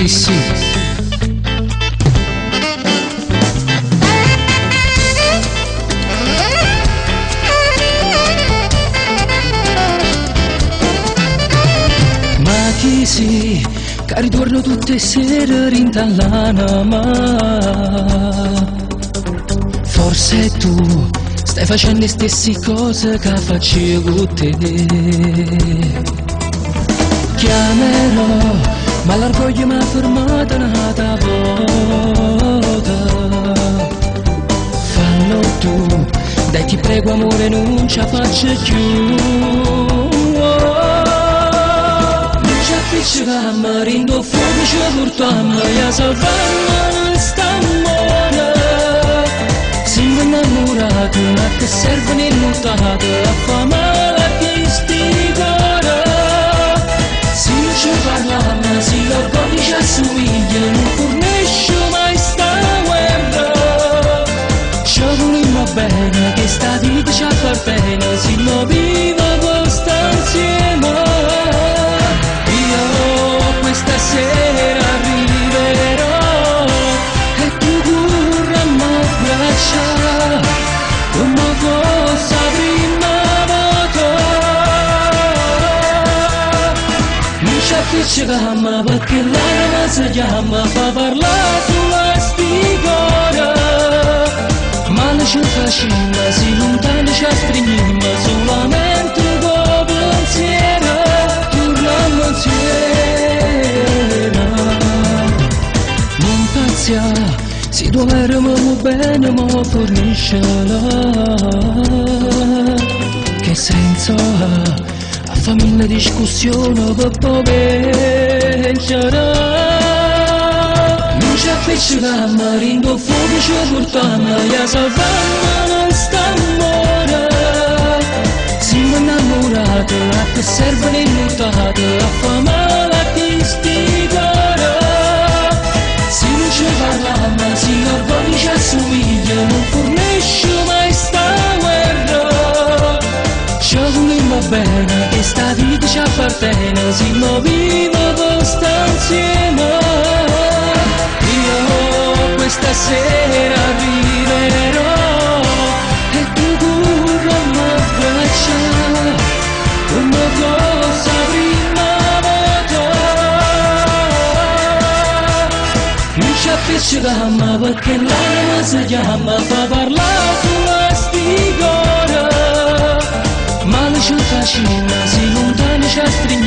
sì. Ma chi si, che ritorno tutte sere rintallana, ma forse tu stai facendo le stesse cose che facevo con te. Chiamerò, ma l'orgoglio mi ha fermato un'altra volta. Fallo tu, dai ti prego amore, non ce la faccio più. Non ci appicciamo, rindo fuoco, ci portiamo, e salviamo non stiamo. Siamo innamorati, ma che serve nel mutato, a fa male a chi sti cuore. Se non ci parliamo, se l'orgoglio ci assomiglia, non fornisce mai sta guerra. Ci volimmo bene, che sta vita ci appartiene, se non vivo questa insieme. Io questa sera arriverò e tu correremo a braccia, come fosse la prima volta. Non ci appicciamo perché l'anima si chiama, fa parlare sulla stigora. Ma non ci facciamo, si lontano ci stringiamo, solamente con pensiero torniamo insieme. Non pensiamo, si dovremmo bene, ma fornisce che senso ha a famiglia discussione per poi vincere. Non ci appicciamo, rindo fuoco ci portiamo, e salviamo non stiamo. Siamo innamorati, a che serve nel mutato, a fa male a chi sti cuore. Se non ci parliamo, se l'orgoglio ci assomiglia, non fornisce mai sta guerra. Ci volimmo bene, che sta vita ci appartiene, se non vivo questa insieme. Io questa sera arriverò e tu correremo a braccia, come fosse la prima volta. Non ci appicciamo perché l'anima si chiama, fa parlare sulla stigora. Ma non ci facciamo, si lontano ci stringiamo.